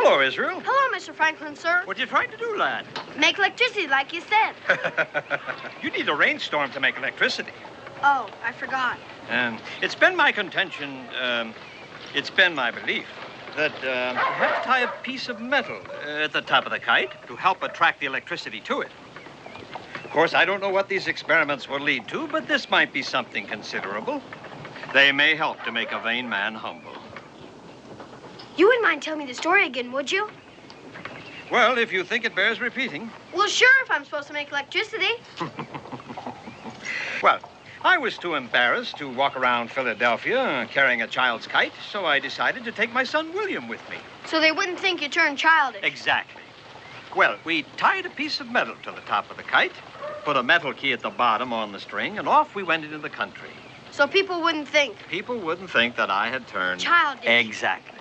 Hello, Israel. Hello, Mr. Franklin, sir. What are you trying to do, lad? Make electricity like you said. You need a rainstorm to make electricity. Oh, I forgot. It's been my contention, it's been my belief that you have to tie a piece of metal at the top of the kite to help attract the electricity to it. Of course, I don't know what these experiments will lead to, but this might be something considerable. They may help to make a vain man humble. You wouldn't mind telling me the story again, would you? Well, if you think it bears repeating. Well, sure, if I'm supposed to make electricity. Well, I was too embarrassed to walk around Philadelphia carrying a child's kite, so I decided to take my son William with me. So they wouldn't think you turned childish. Exactly. Well, we tied a piece of metal to the top of the kite, put a metal key at the bottom on the string, and off we went into the country. So people wouldn't think. People wouldn't think that I had turned... childish. Exactly.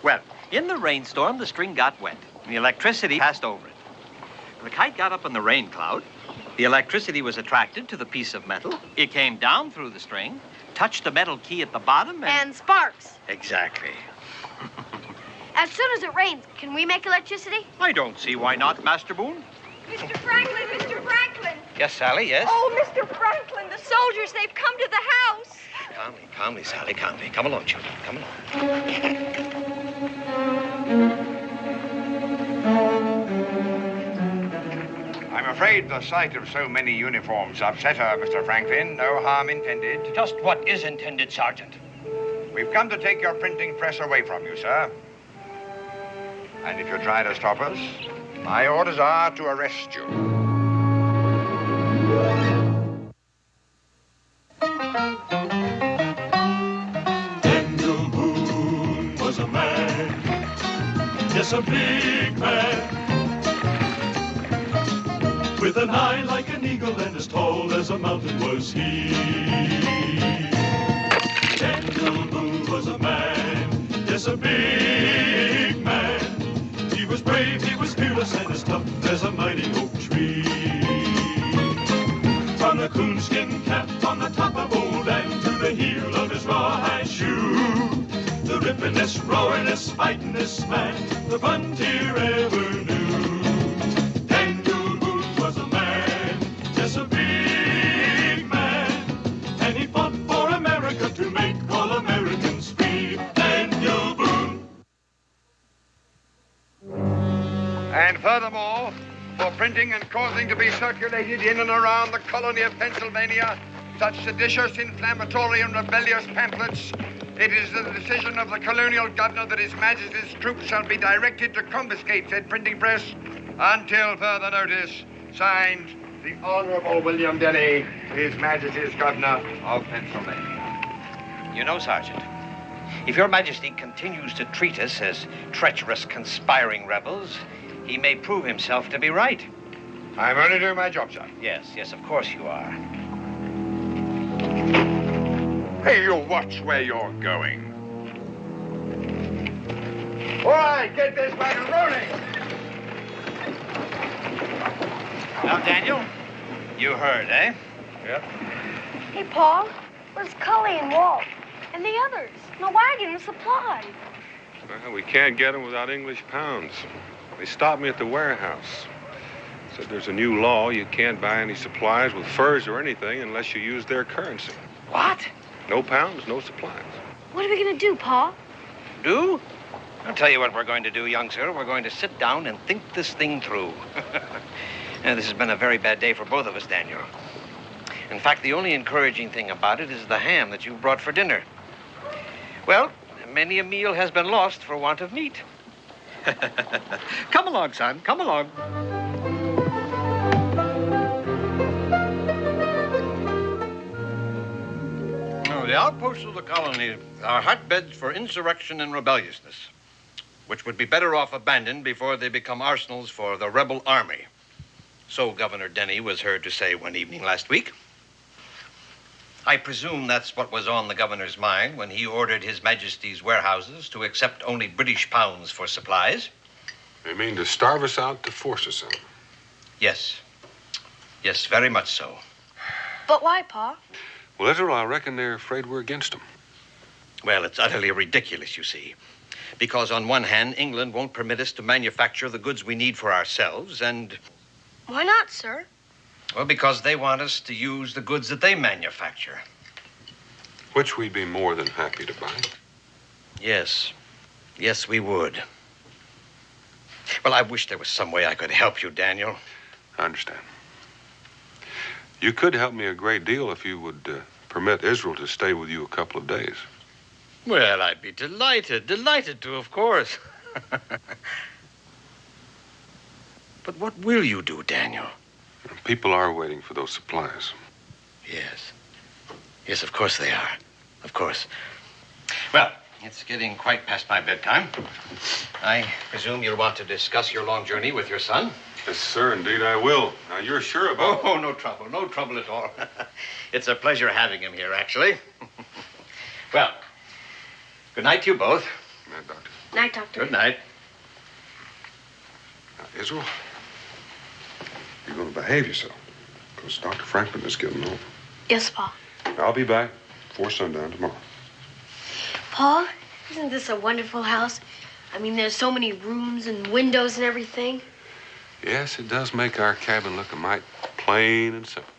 Well, in the rainstorm, the string got wet, and the electricity passed over it. The kite got up in the rain cloud. The electricity was attracted to the piece of metal. It came down through the string, touched the metal key at the bottom, And sparks. Exactly. As soon as it rains, can we make electricity? I don't see why not, Master Boone. Mr. Franklin, Mr. Franklin. Yes, Sally, yes? Oh, Mr. Franklin, the soldiers, they've come to the house. Calmly, Sally, calmly. Come along, children, come along. I'm afraid the sight of so many uniforms upset her, Mr. Franklin. No harm intended. Just what is intended, Sergeant? We've come to take your printing press away from you, sir. And if you try to stop us, my orders are to arrest you. Daniel Boone was a man, yes, a big man, with an eye like an eagle and as tall as a mountain was he. Daniel Boone was a man, yes, a big man. He was brave, he was fearless, and as tough as a mighty oak tree. From the coonskin cap on the top of old Dan to the heel of his rawhide shoe, the rippin'est, roaring'est, fighting'est man the frontier ever knew. Daniel Boone was a man, just a big man, and he fought for America to make all Americans free. Daniel Boone. And furthermore, for printing and causing to be circulated in and around the colony of Pennsylvania such seditious, inflammatory, and rebellious pamphlets, it is the decision of the colonial governor that His Majesty's troops shall be directed to confiscate said printing press until further notice. Signed, the Honorable William Denny, His Majesty's Governor of Pennsylvania. You know, Sergeant, if Your Majesty continues to treat us as treacherous, conspiring rebels, he may prove himself to be right. I'm only doing my job, sir. Yes, of course you are. Hey, you watch where you're going. All right, get this wagon rolling. Now, Daniel, you heard, eh? Yep. Hey, Paul, where's Cully and Walt? And the others? My wagon and supplies. Well, we can't get them without English pounds. They stopped me at the warehouse. Said there's a new law. You can't buy any supplies with furs or anything unless you use their currency. What? No pounds, no supplies. What are we going to do, Paul? Do? I'll tell you what we're going to do, young sir. We're going to sit down and think this thing through. Now, this has been a very bad day for both of us, Daniel. In fact, the only encouraging thing about it is the ham that you brought for dinner. Well, many a meal has been lost for want of meat. Come along, son. Come along. Now, the outposts of the colony are hotbeds for insurrection and rebelliousness, which would be better off abandoned before they become arsenals for the rebel army. So Governor Denny was heard to say one evening last week. I presume that's what was on the governor's mind when he ordered His Majesty's warehouses to accept only British pounds for supplies. They mean to starve us out to force us out. Yes. Yes, very much so. But why, Pa? Well, Israel, I reckon they're afraid we're against them. Well, it's utterly ridiculous, you see. Because on one hand, England won't permit us to manufacture the goods we need for ourselves, and, Why not, sir? well, because they want us to use the goods that they manufacture. Which we'd be more than happy to buy. Yes. Yes, we would. Well, I wish there was some way I could help you, Daniel. I understand. You could help me a great deal if you would permit Israel to stay with you a couple of days. Well, I'd be delighted to, of course. But what will you do, Daniel? People are waiting for those supplies. Yes. Yes, of course they are. Of course. Well, it's getting quite past my bedtime. I presume you'll want to discuss your long journey with your son. Yes, sir, indeed I will. Now, you're sure about... Oh, no trouble at all. It's a pleasure having him here, actually. Well, good night to you both. Good night, Doctor. Night, Doctor. Good night. Now, Israel, you're going to behave yourself, because Dr. Franklin is getting old. Yes, Pa. I'll be back before sundown tomorrow. Pa, isn't this a wonderful house? I mean, there's so many rooms and windows and everything. Yes, it does make our cabin look a mite plain and simple.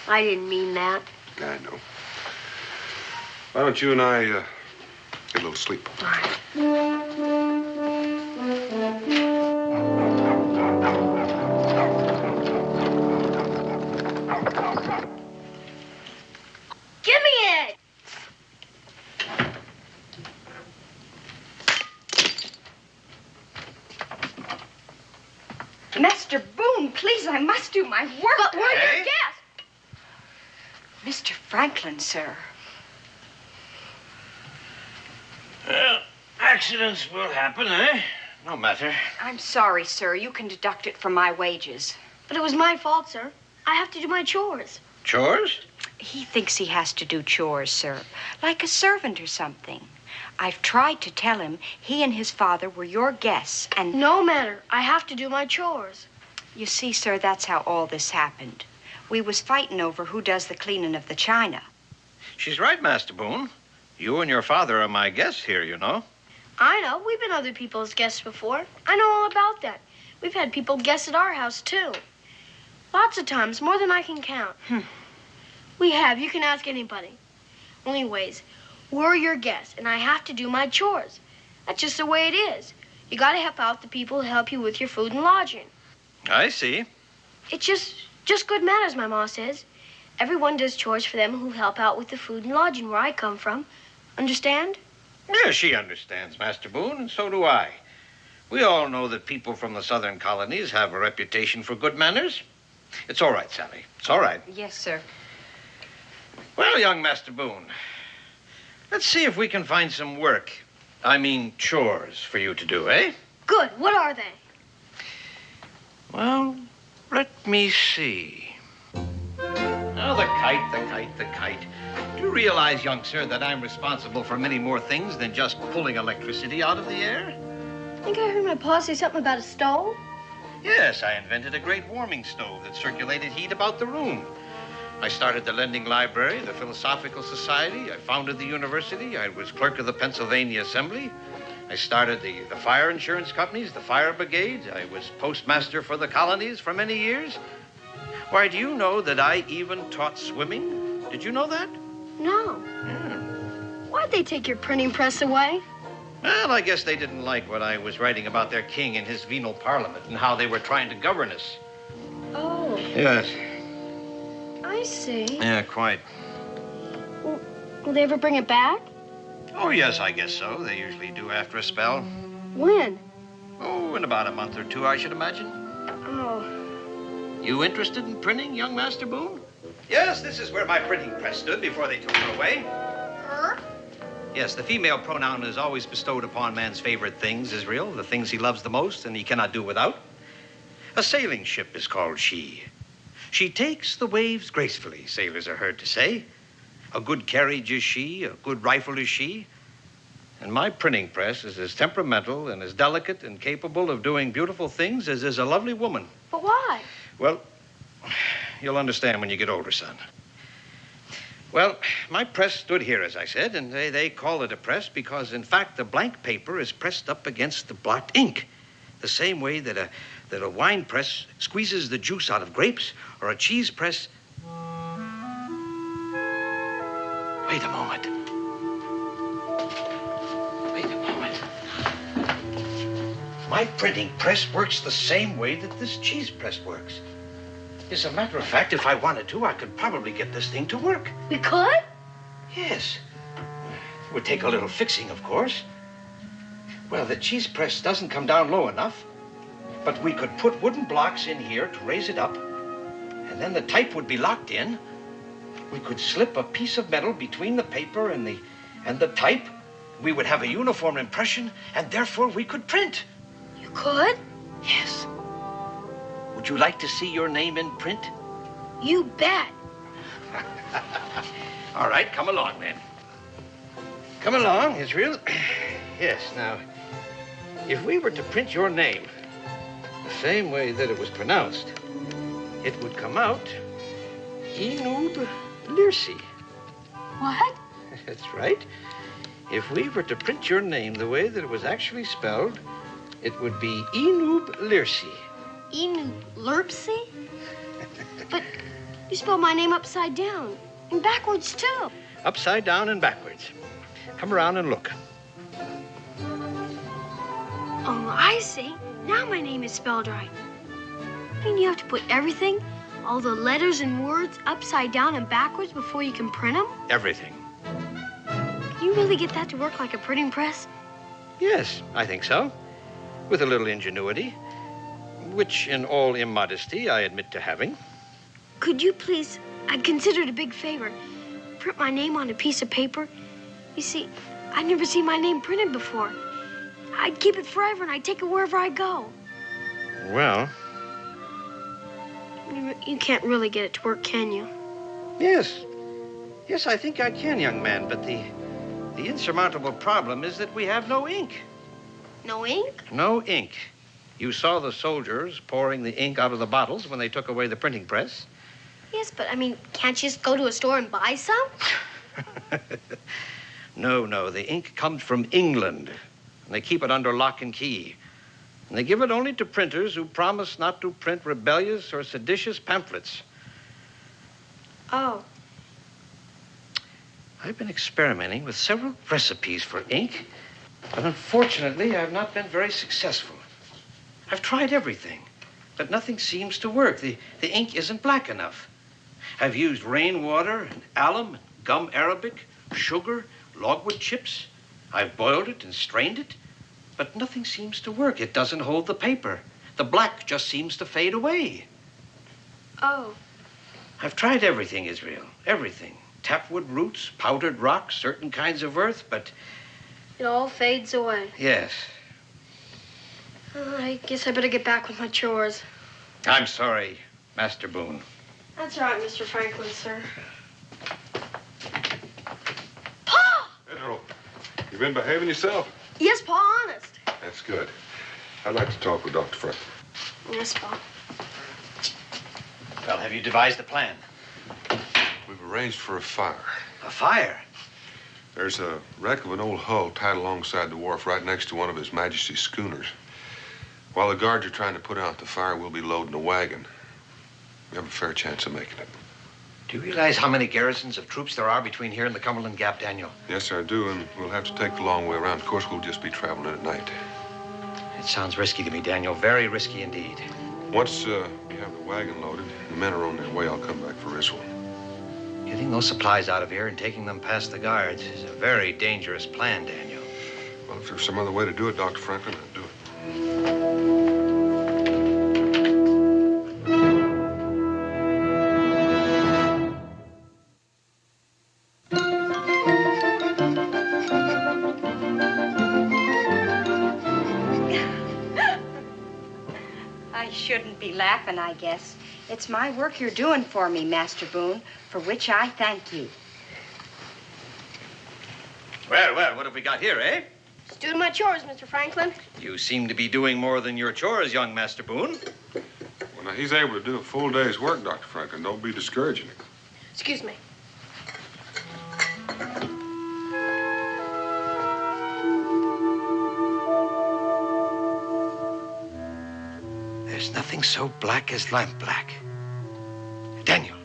I didn't mean that. I know. Why don't you and I get a little sleep? All right. Give me it! Mr. Boone, please, I must do my work. But we're Hey? your guests. Mr. Franklin, sir. Well, accidents will happen, eh? No matter. I'm sorry, sir. You can deduct it from my wages. But it was my fault, sir. I have to do my chores. Chores? He thinks he has to do chores, sir, like a servant or something. I've tried to tell him he and his father were your guests, and No matter. I have to do my chores. you see, sir, that's how all this happened. We was fighting over who does the cleaning of the china. She's right, Master Boone. You and your father are my guests here, you know. I know. We've been other people's guests before. I know all about that. We've had people guest at our house, too. Lots of times, more than I can count. We have. You can ask anybody. Anyways, we're your guests, and I have to do my chores. That's just the way it is. You gotta help out the people who help you with your food and lodging. I see. It's just good manners, my ma says. Everyone does chores for them who help out with the food and lodging where I come from. Understand? Yeah, she understands, Master Boone, and so do I. We all know that people from the southern colonies have a reputation for good manners. It's all right, Sally. It's all right. Yes, sir. Well, young Master Boone, let's see if we can find some work. I mean, chores for you to do, eh? Good. What are they? Well, let me see. Oh, the kite. Do you realize, young sir, that I'm responsible for many more things than just pulling electricity out of the air? I think I heard my pa say something about a stove. Yes, I invented a great warming stove that circulated heat about the room. I started the lending library, the Philosophical Society. I founded the university. I was clerk of the Pennsylvania Assembly. I started the fire insurance companies, the fire brigade. I was postmaster for the colonies for many years. Why, do you know that I even taught swimming? Did you know that? No. Yeah. Why'd they take your printing press away? Well, I guess they didn't like what I was writing about their king and his venal parliament and how they were trying to govern us. Oh, Yes. I see. Yeah, quite. Will they ever bring it back? Oh, yes, I guess so. They usually do after a spell. When? Oh, in about a month or two, I should imagine. Oh, You interested in printing, young Master Boone? Yes, this is where my printing press stood before they took it away. Yes, the female pronoun is always bestowed upon man's favorite things, Israel, the things he loves the most and he cannot do without. A sailing ship is called she. She takes the waves gracefully, sailors are heard to say. A good carriage is she, a good rifle is she. And my printing press is as temperamental and as delicate and capable of doing beautiful things as is a lovely woman. but why? Well, you'll understand when you get older, son. Well, my press stood here, as I said, and they call it a press because, in fact, the blank paper is pressed up against the blocked ink, the same way that a wine press squeezes the juice out of grapes, or a cheese press... Wait a moment. Wait a moment. My printing press works the same way that this cheese press works. As a matter of fact, if I wanted to, I could probably get this thing to work. We could? Yes. It would take a little fixing, of course. Well, the cheese press doesn't come down low enough, but we could put wooden blocks in here to raise it up, and then the type would be locked in. We could slip a piece of metal between the paper and the type. We would have a uniform impression, and therefore we could print. You could? Yes. Would you like to see your name in print? You bet. All right, come along, then. Come along, Israel. Yes, now, if we were to print your name the same way that it was pronounced, it would come out Enub Lirsi. What? That's right. If we were to print your name the way that it was actually spelled, it would be Enub Lirsi. Enub Lirsi? But you spelled my name upside down and backwards, too. Upside down and backwards. Come around and look. Oh, I see. Now my name is spelled right. I mean, you have to put everything, all the letters and words, upside down and backwards before you can print them? Everything. Can you really get that to work like a printing press? Yes, I think so. With a little ingenuity, which in all immodesty I admit to having. Could you please, I'd consider it a big favor, print my name on a piece of paper? You see, I'd never seen my name printed before. I'd keep it forever and I'd take it wherever I go. Well, You can't really get it to work, can you? yes. Yes, I think I can, young man, but the insurmountable problem is that we have no ink. No ink? No ink. You saw the soldiers pouring the ink out of the bottles when they took away the printing press. Yes, but I mean, can't you just go to a store and buy some? No, the ink comes from England, and they keep it under lock and key. And they give it only to printers who promise not to print rebellious or seditious pamphlets. Oh. I've been experimenting with several recipes for ink, but unfortunately, I've not been very successful. I've tried everything, but nothing seems to work. The ink isn't black enough. I've used rainwater and alum, and gum arabic, sugar, logwood chips. I've boiled it and strained it, but nothing seems to work. It doesn't hold the paper. The black just seems to fade away. Oh. I've tried everything, Israel, everything. Tapwood roots, powdered rocks, certain kinds of earth, but... It all fades away. Yes. I guess I better get back with my chores. I'm sorry, Master Boone. That's all right, Mr. Franklin, sir. Pa! Pedro, you been behaving yourself? Yes, Pa, honest. That's good. I'd like to talk with Dr. Franklin. Yes, Pa. Well, have you devised a plan? We've arranged for a fire. A fire? There's a wreck of an old hull tied alongside the wharf right next to one of His Majesty's schooners. While the guards are trying to put out the fire, we'll be loading a wagon. We have a fair chance of making it. Do you realize how many garrisons of troops there are between here and the Cumberland Gap, Daniel? Yes, I do, and we'll have to take the long way around. Of course, we'll just be traveling at night. It sounds risky to me, Daniel. Very risky indeed. Once we have the wagon loaded, the men are on their way, I'll come back for Israel. Getting those supplies out of here and taking them past the guards is a very dangerous plan, Daniel. Well, if there's some other way to do it, Dr. Franklin, I'd do it. I shouldn't be laughing, I guess. It's my work you're doing for me, Master Boone, for which I thank you. Well, what have we got here, eh? Just doing my chores, Mr. Franklin. You seem to be doing more than your chores, young Master Boone. Well, now, he's able to do a full day's work, Dr. Franklin. Don't be discouraging him. Excuse me. There's nothing so black as lampblack. Daniel.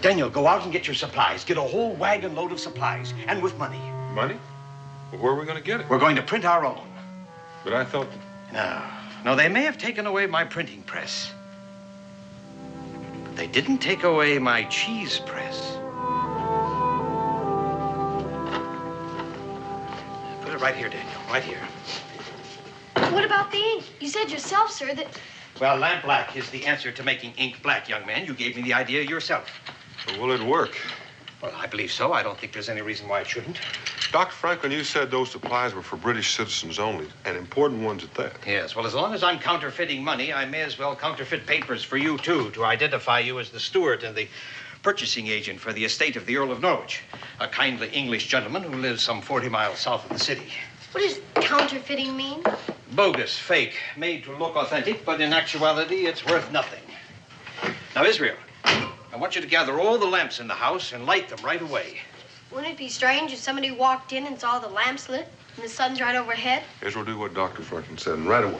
Daniel, go out and get your supplies. Get a whole wagon load of supplies, and with money. Money? Well, where are we going to get it? We're going to print our own. But I thought... No, they may have taken away my printing press. But they didn't take away my cheese press. Put it right here, Daniel, right here. What about the ink? You said yourself, sir, that... Well, lampblack is the answer to making ink black, young man. You gave me the idea yourself. Well, will it work? Well, I believe so. I don't think there's any reason why it shouldn't. Dr. Franklin, you said those supplies were for British citizens only, and important ones at that. Yes, well, as long as I'm counterfeiting money, I may as well counterfeit papers for you, too, to identify you as the steward and the purchasing agent for the estate of the Earl of Norwich, a kindly English gentleman who lives some 40 miles south of the city. What does counterfeiting mean? Bogus, fake, made to look authentic, but in actuality, it's worth nothing. Now, Israel, I want you to gather all the lamps in the house and light them right away. Wouldn't it be strange if somebody walked in and saw the lamps lit and the sun's right overhead? Here's we'll do what Dr. Franklin said, and right away.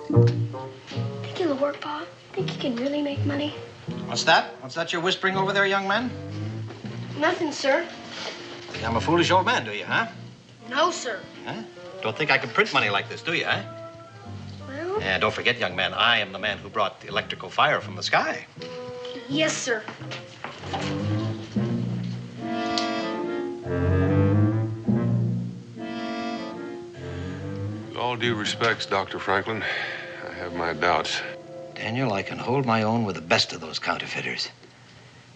Think it'll work, Pa? Think you can really make money? What's that? What's that you're whispering over there, young man? Nothing, sir. Think I'm a foolish old man, do you, huh? No, sir. Huh? Don't think I can print money like this, do you, huh? Well, And don't forget, young man, I am the man who brought the electrical fire from the sky. yes, sir. With all due respects, Dr. Franklin, I have my doubts. Daniel, I can hold my own with the best of those counterfeiters.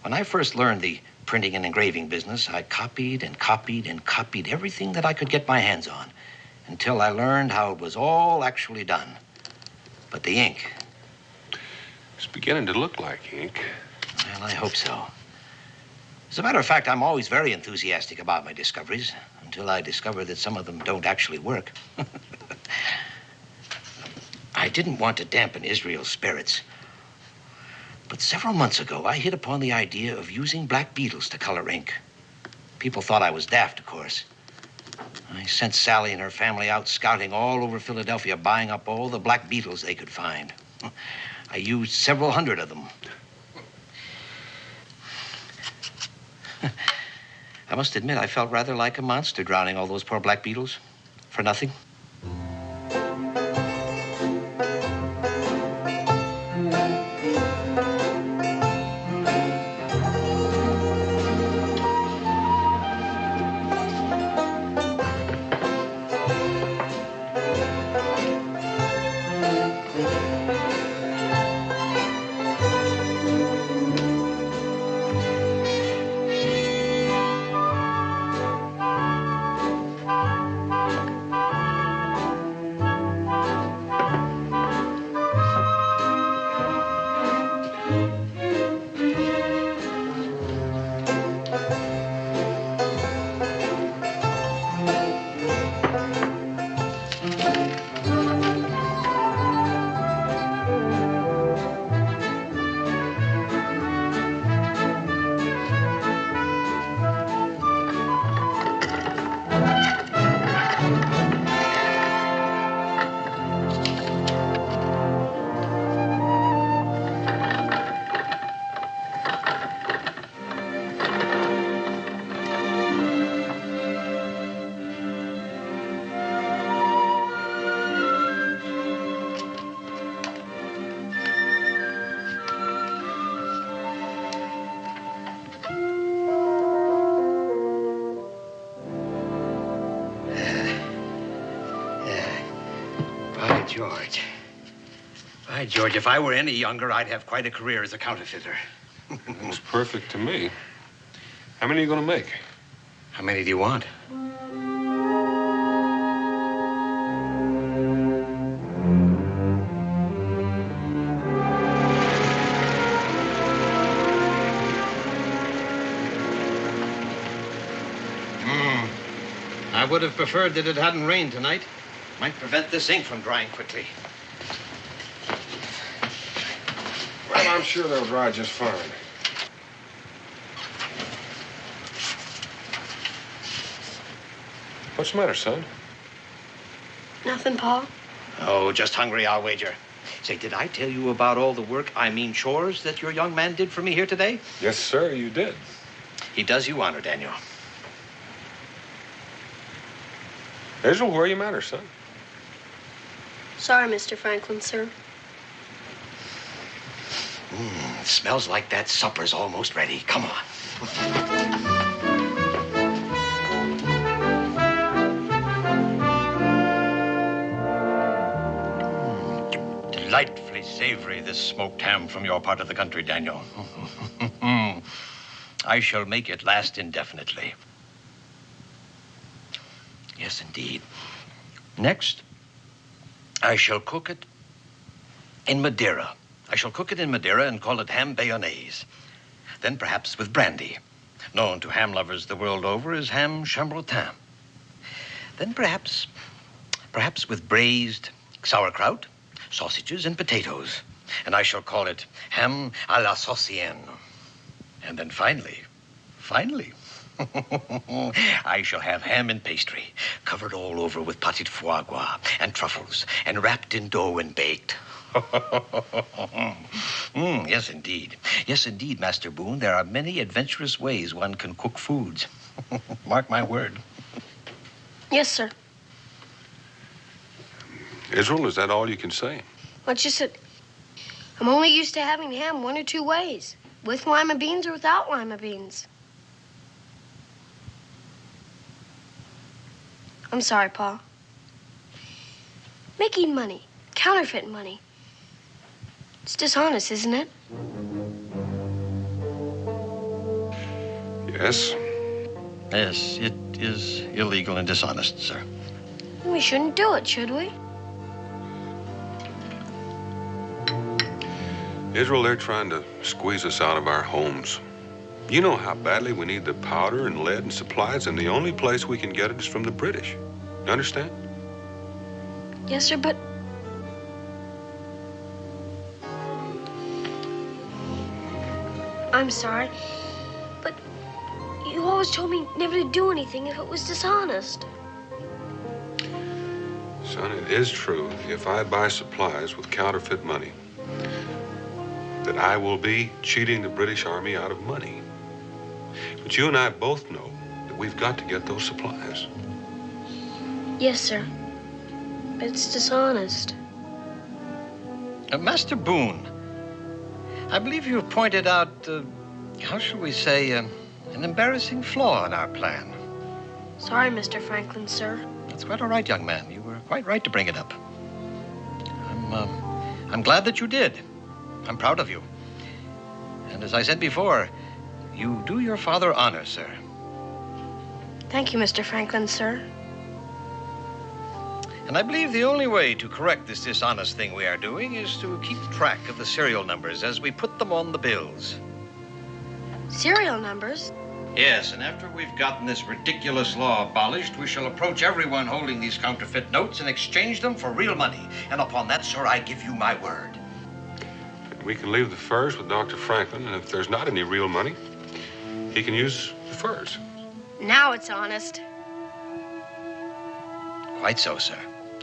When I first learned the printing and engraving business, I copied and copied and copied everything that I could get my hands on until I learned how it was all actually done. But the ink, It's beginning to look like ink. well, I hope so. As a matter of fact, I'm always very enthusiastic about my discoveries until I discover that some of them don't actually work. I didn't want to dampen Israel's spirits. But several months ago, I hit upon the idea of using black beetles to color ink. People thought I was daft, of course. I sent Sally and her family out scouting all over Philadelphia, buying up all the black beetles they could find. I used several hundred of them. I must admit, I felt rather like a monster drowning all those poor black beetles for nothing. George. Why, George, if I were any younger, I'd have quite a career as a counterfeiter. It's perfect to me. How many are you going to make? How many do you want? I would have preferred that it hadn't rained tonight. Might prevent this ink from drying quickly. Well, I'm sure they'll dry just fine. What's the matter, son? Nothing, Pa. Oh, just hungry, I'll wager. Say, did I tell you about all the work, I mean chores, that your young man did for me here today? Yes, sir, you did. He does you honor, Daniel. Israel, where are you matter, son? Sorry, Mr. Franklin, sir. Smells like that supper's almost ready. Come on. Delightfully savory, this smoked ham from your part of the country, Daniel. I shall make it last indefinitely. Yes, indeed. Next, I shall cook it in Madeira. I shall cook it in Madeira and call it ham bayonnaise. Then perhaps with brandy, known to ham lovers the world over as ham chambretin. Then perhaps with braised sauerkraut, sausages, and potatoes. And I shall call it ham à la saucienne. And then finally, I shall have ham and pastry, covered all over with pâté de foie gras and truffles, and wrapped in dough and baked. Yes, indeed. Yes, indeed, Master Boone. There are many adventurous ways one can cook foods. Mark my word. Yes, sir. Israel, is that all you can say? What you said? I'm only used to having ham one or two ways. With lima beans or without lima beans. I'm sorry, Pa. Making money, counterfeit money. It's dishonest, isn't it? Yes. Yes, it is illegal and dishonest, sir. We shouldn't do it, should we? Israel, they're trying to squeeze us out of our homes. You know how badly we need the powder and lead and supplies, and the only place we can get it is from the British. You understand? Yes, sir, but... I'm sorry, but you always told me never to do anything if it was dishonest. Son, it is true, if I buy supplies with counterfeit money, that I will be cheating the British Army out of money. But you and I both know that we've got to get those supplies. Yes, sir, but it's dishonest. Master Boone, I believe you've pointed out, how shall we say, an embarrassing flaw in our plan. Sorry, Mr. Franklin, sir. That's quite all right, young man. You were quite right to bring it up. I'm glad that you did. I'm proud of you. And as I said before, you do your father honor, sir. Thank you, Mr. Franklin, sir. And I believe the only way to correct this dishonest thing we are doing is to keep track of the serial numbers as we put them on the bills. Serial numbers? Yes, and after we've gotten this ridiculous law abolished, we shall approach everyone holding these counterfeit notes and exchange them for real money. And upon that, sir, I give you my word. We can leave the furs with Dr. Franklin, and if there's not any real money, he can use the furs. Now it's honest. Quite so, sir.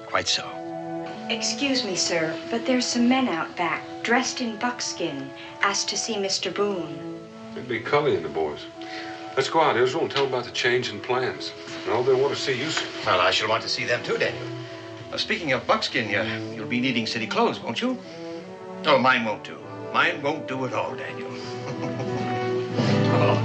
Quite so. Excuse me, sir, but there's some men out back, dressed in buckskin, asked to see Mr. Boone. It'd be Cully and the boys. Let's go out, Israel, and tell them about the change in plans. No, they want to see you, sir. Well, I shall want to see them too, Daniel. Speaking of buckskin, you'll be needing city clothes, won't you? Oh, mine won't do. Mine won't do at all, Daniel. Oh.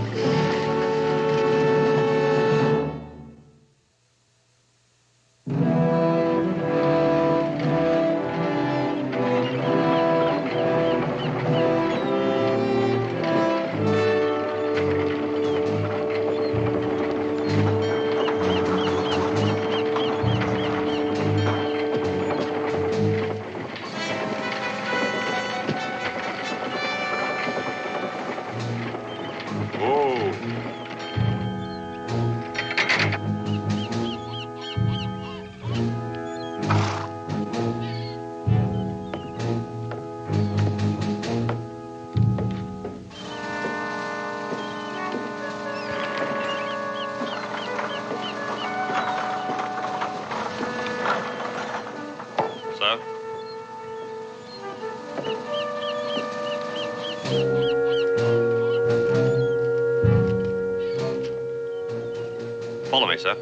Follow me, sir.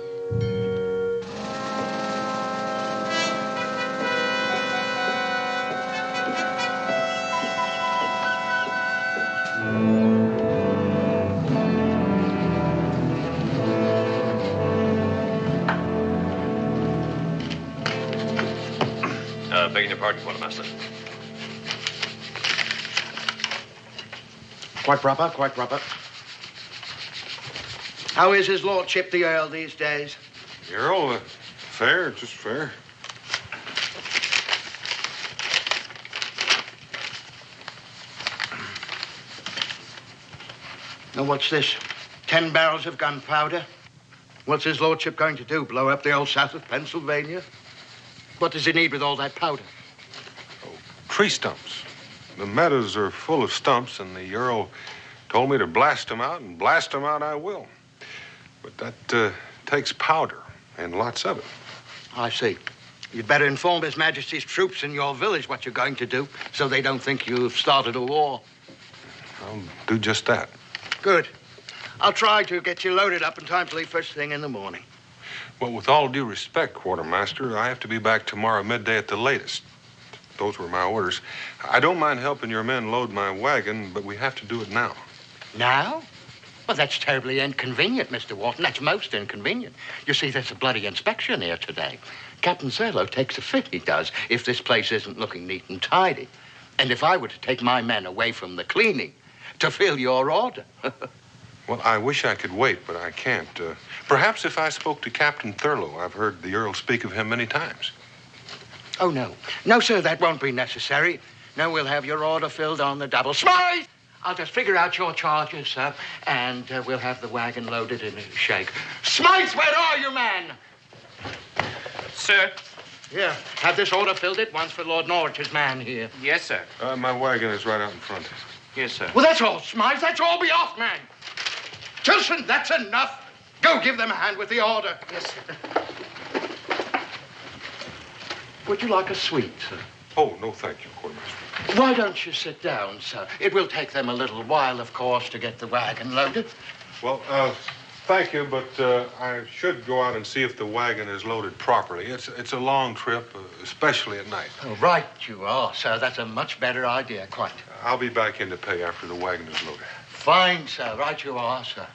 Begging your pardon, Quartermaster. Quite proper, quite proper. How is his lordship, the Earl, these days? The Earl, fair, just fair. Now, what's this? 10 barrels of gunpowder? What's his lordship going to do? Blow up the old south of Pennsylvania? What does he need with all that powder? Tree stumps. The meadows are full of stumps, and the Earl told me to blast them out, and blast them out I will. But that takes powder, and lots of it. I see. You'd better inform His Majesty's troops in your village what you're going to do, so they don't think you've started a war. I'll do just that. Good. I'll try to get you loaded up in time to leave first thing in the morning. Well, with all due respect, Quartermaster, I have to be back tomorrow midday at the latest. Those were my orders. I don't mind helping your men load my wagon, but we have to do it now. Now? Well, that's terribly inconvenient, Mr. Wharton. That's most inconvenient. You see, there's a bloody inspection here today. Captain Thurlow takes a fit, he does, if this place isn't looking neat and tidy. And if I were to take my men away from the cleaning to fill your order. Well, I wish I could wait, but I can't. Perhaps if I spoke to Captain Thurlow. I've heard the Earl speak of him many times. Oh, no. No, sir, that won't be necessary. No, we'll have your order filled on the double. Smythe! I'll just figure out your charges, sir, and we'll have the wagon loaded in a shake. Smythe, where are you, man? Sir? Here, have this order filled at once for Lord Norwich's man here. Yes, sir. My wagon is right out in front. Yes, sir. Well, that's all, Smythe. That's all. Be off, man. Tilson, that's enough. Go give them a hand with the order. Yes, sir. Would you like a sweet, sir? Oh, no, thank you, Quartermaster. Why don't you sit down, sir? It will take them a little while, of course, to get the wagon loaded. Well, thank you, but I should go out and see if the wagon is loaded properly. It's a long trip, especially at night. Oh, right you are, sir. That's a much better idea, quite. I'll be back in to pay after the wagon is loaded. Fine, sir. Right you are, sir.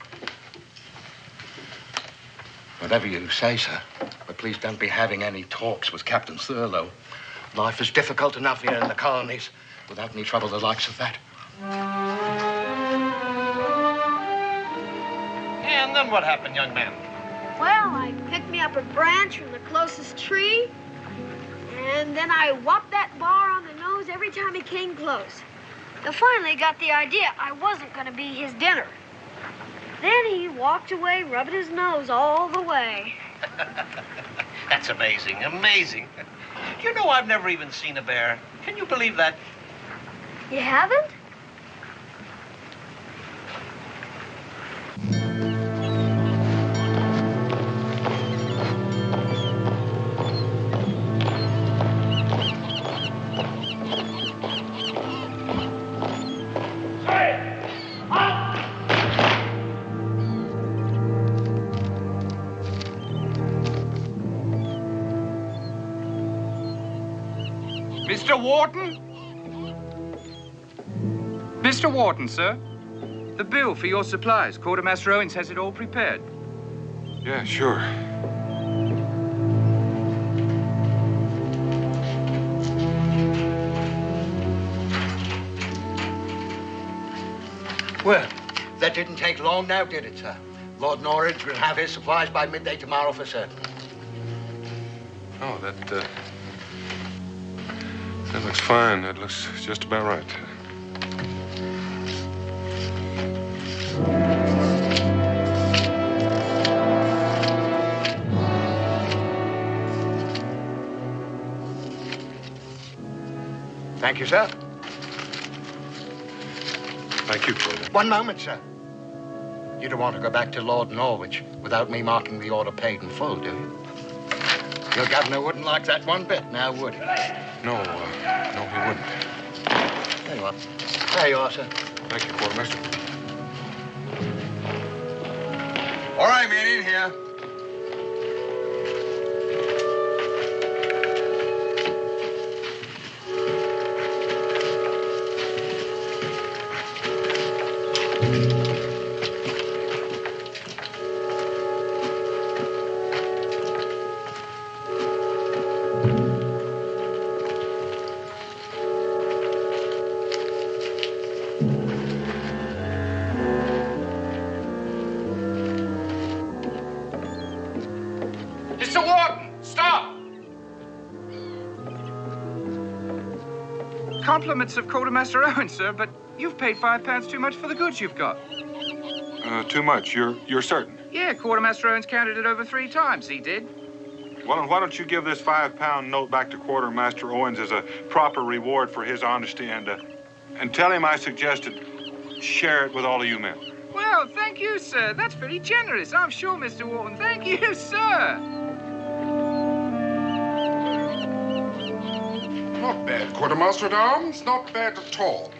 Whatever you say, sir. But please don't be having any talks with Captain Thurlow. Life is difficult enough here in the colonies without any trouble the likes of that. And then what happened, young man? Well, I picked me up a branch from the closest tree, and then I whopped that bar on the nose every time he came close. I finally got the idea I wasn't going to be his dinner. Then he walked away, rubbing his nose all the way. That's amazing, amazing. You know, I've never even seen a bear. Can you believe that? You haven't? Mr. Wharton? Mr. Wharton, sir. The bill for your supplies. Quartermaster Owens has it all prepared. Yeah, sure. Well, that didn't take long now, did it, sir? Lord Norwich will have his supplies by midday tomorrow for certain. Oh, that looks fine. That looks just about right. Thank you, sir. Thank you, Colonel. One moment, sir. You don't want to go back to Lord Norwich without me marking the order paid in full, do you? Your governor wouldn't like that one bit, now would he? No, he wouldn't. There you are. There you are, sir. Thank you, Quartermaster. All right, men, in here. Mr. Warden, stop! Compliments of Quartermaster Owen, sir, but you've paid £5 too much for the goods you've got. Too much. You're certain? Yeah, Quartermaster Owen's counted it over 3 times, he did. Well, and why don't you give this £5 note back to Quartermaster Owens as a proper reward for his honesty and tell him I suggested share it with all of you men. Well, thank you, sir. That's very generous. I'm sure, Mr. Wharton. Thank you, sir. Not bad, Quartermaster at Arms. Not bad at all.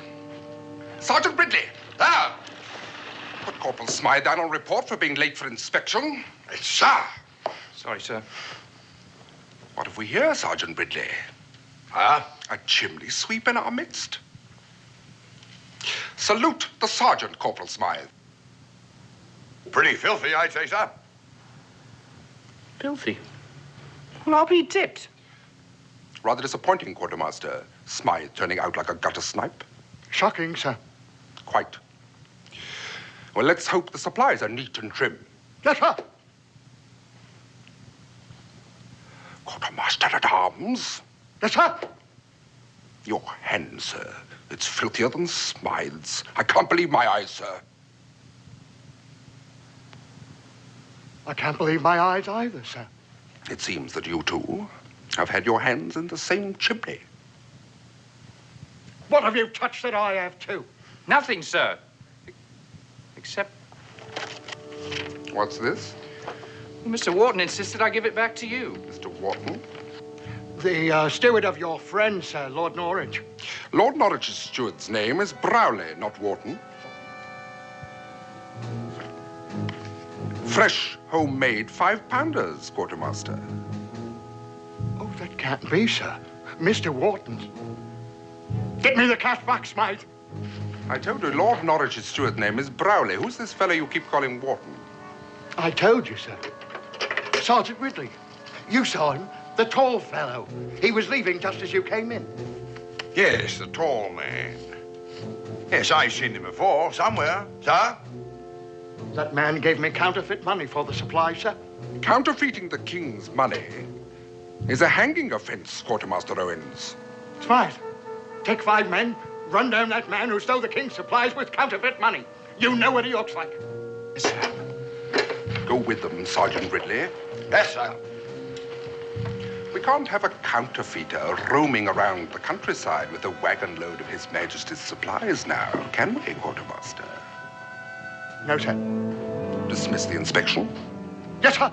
Sergeant Ridley. Ah! Put Corporal Smythe down on report for being late for inspection. Yes, sir. Sorry, sir. What have we here, Sergeant Ridley? A chimney sweep in our midst. Salute the sergeant, Corporal Smythe. Pretty filthy, I'd say, sir. Filthy. Well, I'll be dipped. Rather disappointing, Quartermaster. Smythe turning out like a gutter snipe. Shocking, sir. Quite. Well, let's hope the supplies are neat and trim. Yes, sir. Quartermaster at Arms. Yes, sir. Your hand, sir. It's filthier than Smythe's. I can't believe my eyes, sir. I can't believe my eyes either, sir. It seems that you two have had your hands in the same chimney. What have you touched that I have, too? Nothing, sir. Except What's this? Mr. Wharton insisted I give it back to you. Mr. Wharton? The steward of your friend, sir, Lord Norwich. Lord Norwich's steward's name is Browley, not Wharton. Fresh, homemade 5-pounders, Quartermaster. Oh, that can't be, sir. Mr. Wharton's. Get me the cash back, Smythe. I told you Lord Norwich's steward's name is Browley. Who's this fellow you keep calling Wharton? I told you, sir. Sergeant Ridley. You saw him, the tall fellow. He was leaving just as you came in. Yes, the tall man. Yes, I've seen him before, somewhere, sir. That man gave me counterfeit money for the supply, sir. Counterfeiting the king's money is a hanging offense, Quartermaster Owens. Smythe, take 5 men, run down that man who stole the king's supplies with counterfeit money. You know what he looks like. Yes, sir. Go with them, Sergeant Ridley. Yes, sir. We can't have a counterfeiter roaming around the countryside with a wagon load of His Majesty's supplies now, can we, Quartermaster? No, sir. Dismiss the inspection. Yes, sir.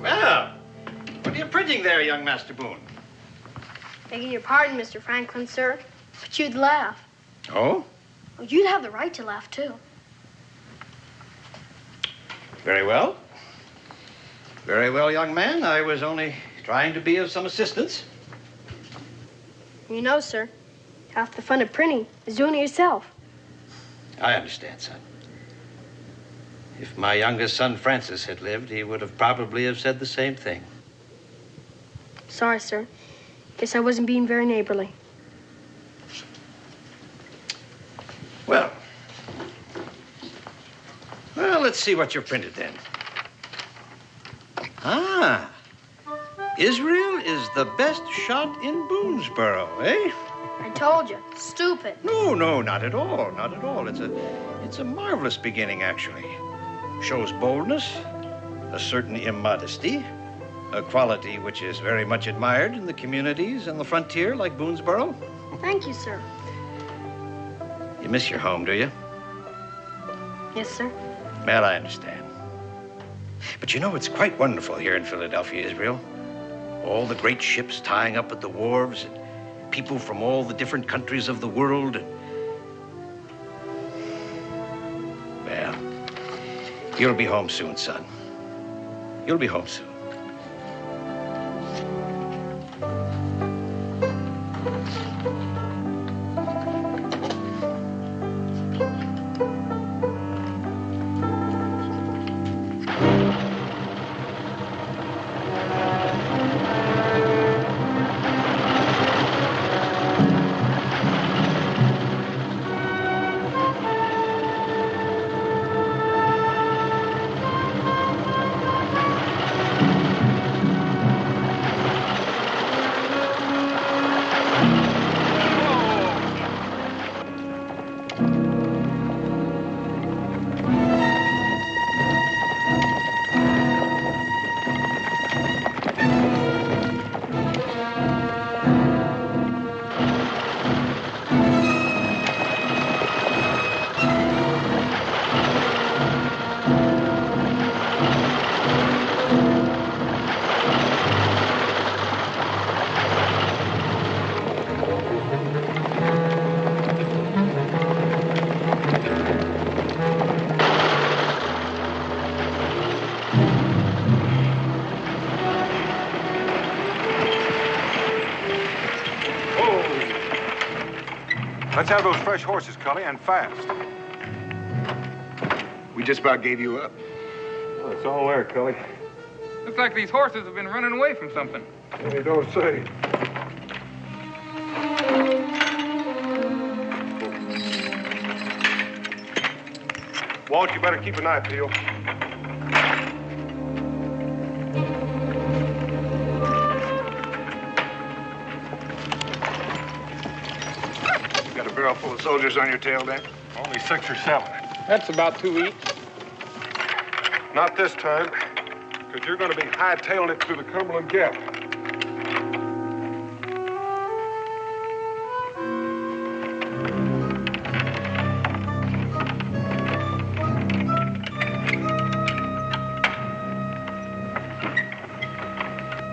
Well, what are you printing there, young Master Boone? Begging your pardon, Mr. Franklin, sir, but you'd laugh. Oh? Well, you'd have the right to laugh, too. Very well. Very well, young man. I was only trying to be of some assistance. You know, sir, half the fun of printing is doing it yourself. I understand, son. If my youngest son, Francis, had lived, he would have probably have said the same thing. Sorry, sir. Guess I wasn't being very neighborly. Well, let's see what you printed then. Ah, Israel is the best shot in Boonesboro, eh? I told you, stupid. No, not at all, not at all. It's a marvelous beginning, actually. Shows boldness, a certain immodesty, a quality which is very much admired in the communities and the frontier like Boonesboro. Thank you, sir. You miss your home, do you? Yes, sir. Well, I understand. But you know, it's quite wonderful here in Philadelphia, Israel. All the great ships tying up at the wharves, and people from all the different countries of the world. Well, you'll be home soon, son. You'll be home soon. Let's have those fresh horses, Cully, and fast. We just about gave you up. Oh, it's all there, Cully. Looks like these horses have been running away from something. You don't say. Walt, you better keep an eye peeled. You got a barrel full of soldiers on your tail, Dan? Only 6 or 7. That's about 2 each. Not this time, because you're going to be hightailing it through the Cumberland Gap.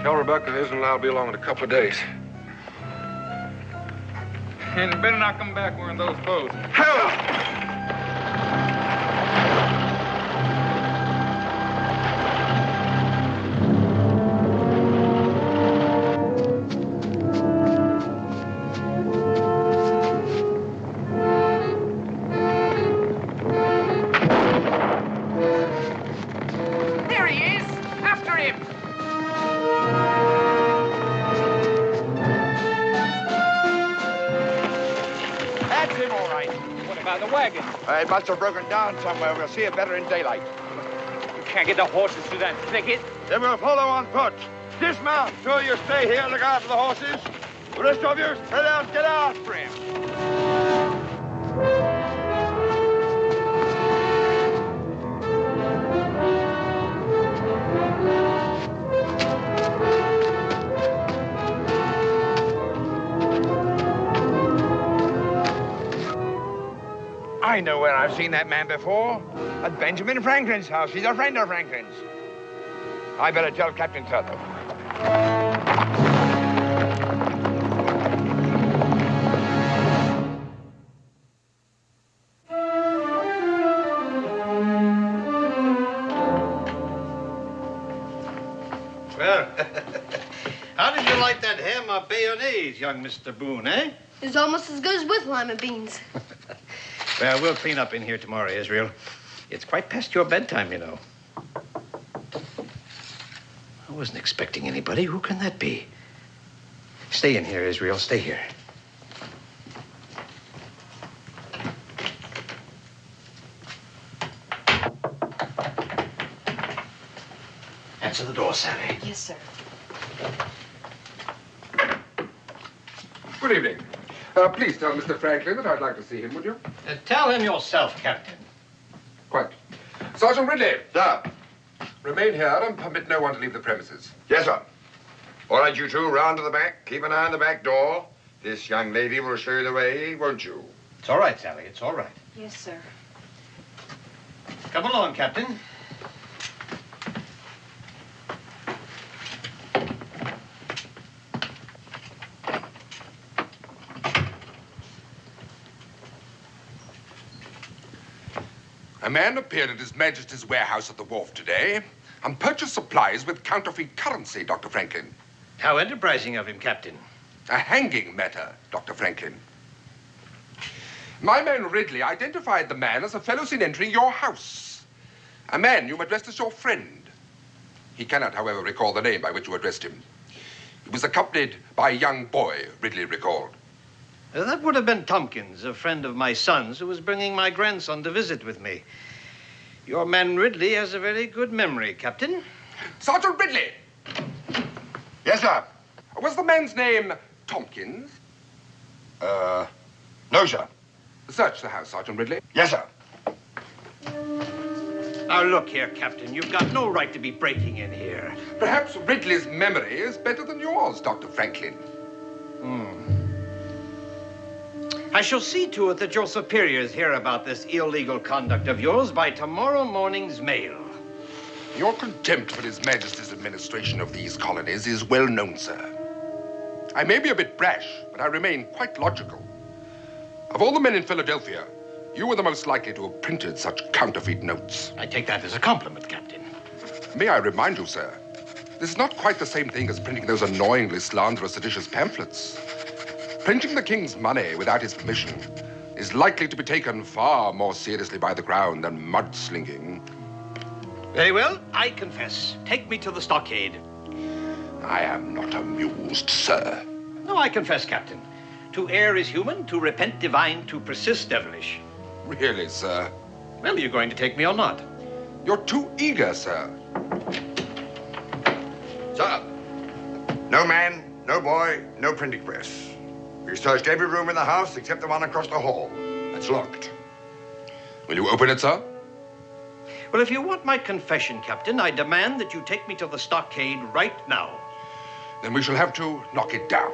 Tell Rebecca Hazel and I'll be along in a couple of days. And you better not come back wearing those clothes. There he is! After him! That's him, all right. What about the wagon? It must have broken down somewhere. We'll see it better in daylight. You can't get the horses through that thicket. Then we'll follow on foot. Dismount. Two of you stay here and look after the horses. The rest of you, spread out, get out for him. I know where I've seen that man before. At Benjamin Franklin's house. He's a friend of Franklin's. I better tell Captain Tuttle. Well, how did you like that ham of bayonnaise, young Mr. Boone, eh? It's almost as good as with lima beans. Well, we'll clean up in here tomorrow, Israel. It's quite past your bedtime, you know. I wasn't expecting anybody. Who can that be? Stay in here, Israel. Stay here. Answer the door, Sally. Yes, sir. Good evening. Please tell Mr. Franklin that I'd like to see him, would you? Tell him yourself, Captain. Quite. Sergeant Ridley, Sir. remain here and permit no one to leave the premises. Yes, sir. All right, you two, round to the back. Keep an eye on the back door. This young lady will show you the way, won't you? It's all right, Sally. It's all right. Yes, sir. Come along, Captain. A man appeared at His Majesty's warehouse at the wharf today and purchased supplies with counterfeit currency, Dr. Franklin. How enterprising of him, Captain. A hanging matter, Dr. Franklin. My man Ridley identified the man as a fellow seen entering your house. A man you addressed as your friend. He cannot, however, recall the name by which you addressed him. He was accompanied by a young boy, Ridley recalled. That would have been Tompkins, a friend of my son's who was bringing my grandson to visit with me. Your man Ridley has a very good memory, Captain. Sergeant Ridley! Yes, sir. Was the man's name Tompkins? No, sir. Search the house, Sergeant Ridley. Yes, sir. Now, look here, Captain. You've got no right to be breaking in here. Perhaps Ridley's memory is better than yours, Dr. Franklin. I shall see to it that your superiors hear about this illegal conduct of yours by tomorrow morning's mail. Your contempt for His Majesty's administration of these colonies is well known, sir. I may be a bit brash, but I remain quite logical. Of all the men in Philadelphia, you were the most likely to have printed such counterfeit notes. I take that as a compliment, Captain. May I remind you, sir, this is not quite the same thing as printing those annoyingly slanderous, seditious pamphlets. Printing the king's money without his permission is likely to be taken far more seriously by the crown than mudslinging. Very well, I confess. Take me to the stockade. I am not amused, sir. No, I confess, Captain. To err is human, to repent divine, to persist devilish. Really, sir? Well, are you going to take me or not? You're too eager, sir. Sir, no man, no boy, no printing press. We searched every room in the house except the one across the hall. It's locked. Will you open it, sir? Well, if you want my confession, Captain, I demand that you take me to the stockade right now. Then we shall have to knock it down.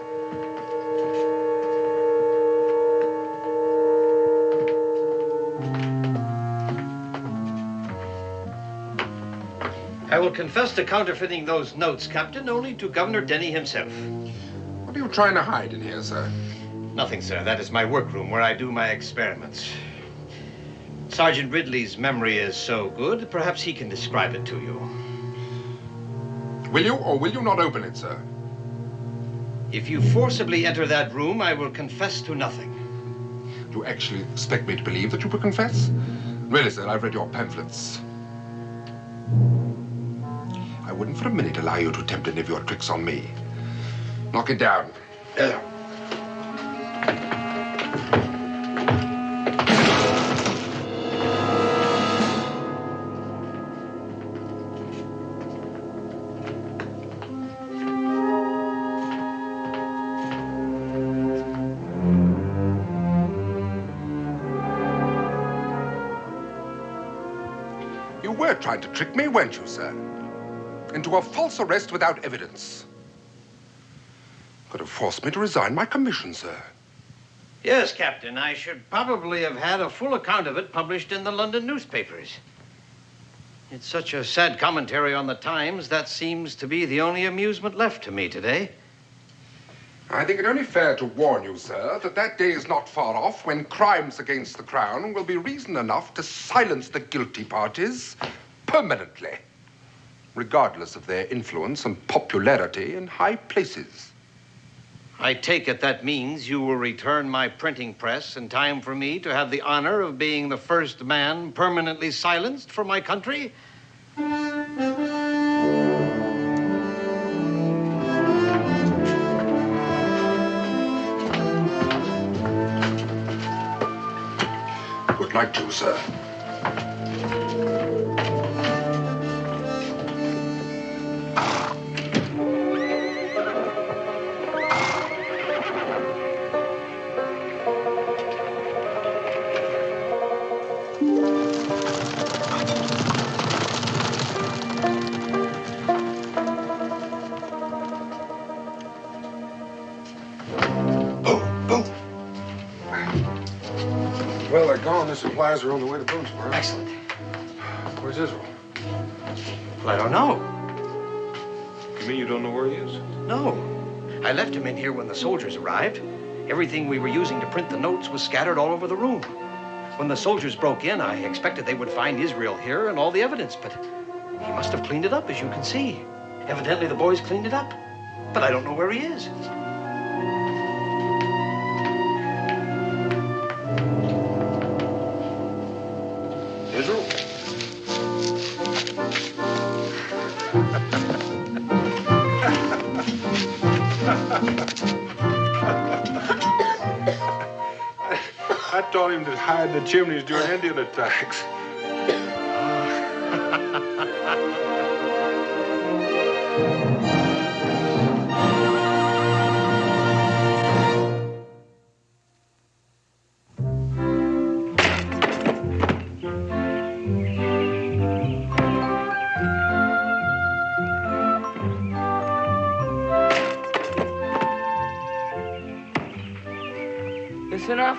I will confess to counterfeiting those notes, Captain, only to Governor Denny himself. What are you trying to hide in here, sir? Nothing, sir. That is my workroom where I do my experiments. Sergeant Ridley's memory is so good, perhaps he can describe it to you. Will you or will you not open it, sir? If you forcibly enter that room, I will confess to nothing. Do you actually expect me to believe that you will confess? Really, sir, I've read your pamphlets. I wouldn't for a minute allow you to attempt any of your tricks on me. Knock it down. You were trying to trick me, weren't you, sir? Into a false arrest without evidence. Could have forced me to resign my commission, sir. Yes, Captain. I should probably have had a full account of it published in the London newspapers. It's such a sad commentary on the times, that seems to be the only amusement left to me today. I think it only fair to warn you, sir, that that day is not far off when crimes against the crown will be reason enough to silence the guilty parties permanently, regardless of their influence and popularity in high places. I take it that means you will return my printing press in time for me to have the honor of being the first man permanently silenced for my country? Would like to, sir. Well, they're gone. The supplies are on the way to Boonesboro. Excellent. Where's Israel? Well, I don't know. You mean you don't know where he is? No. I left him in here when the soldiers arrived. Everything we were using to print the notes was scattered all over the room. When the soldiers broke in, I expected they would find Israel here and all the evidence, but he must have cleaned it up, as you can see. Evidently, the boys cleaned it up. But I don't know where he is. Israel? I taught him to hide in the chimneys during Indian attacks. This enough?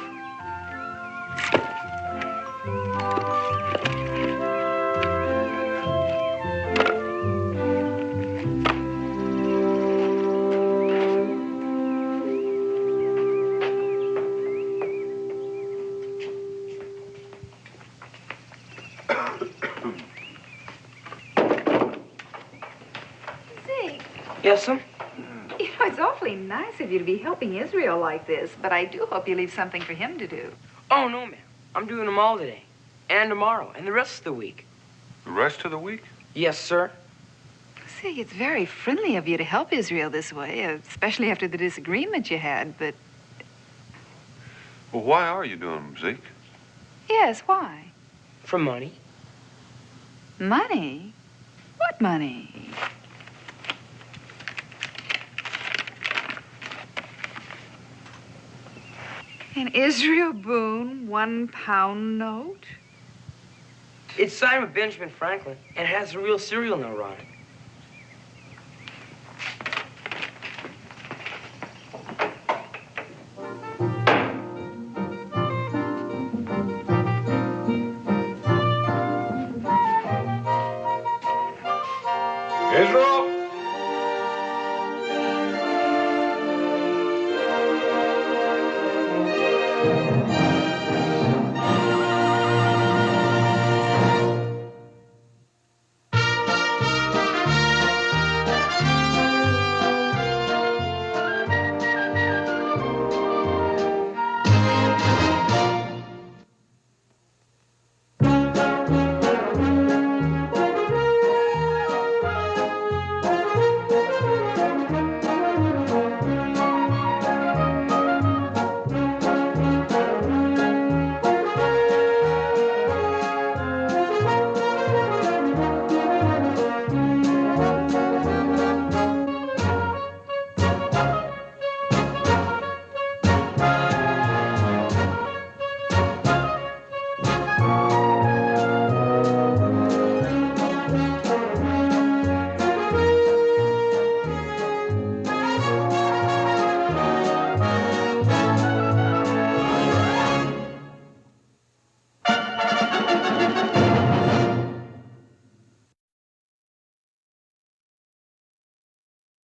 Zeke, Yes, sir? you know, Oh, it's awfully nice of you to be helping Israel like this, but I do hope you leave something for him to do. Oh, no, ma'am. I'm doing them all today, and tomorrow, and the rest of the week. The rest of the week? Yes, sir. See, it's very friendly of you to help Israel this way, especially after the disagreement you had, but... Well, why are you doing them, Zeke? Yes, why? For money. Money? What money? An Israel Boone £1 note? It's signed with Benjamin Franklin, and it has a real serial number on it. Israel?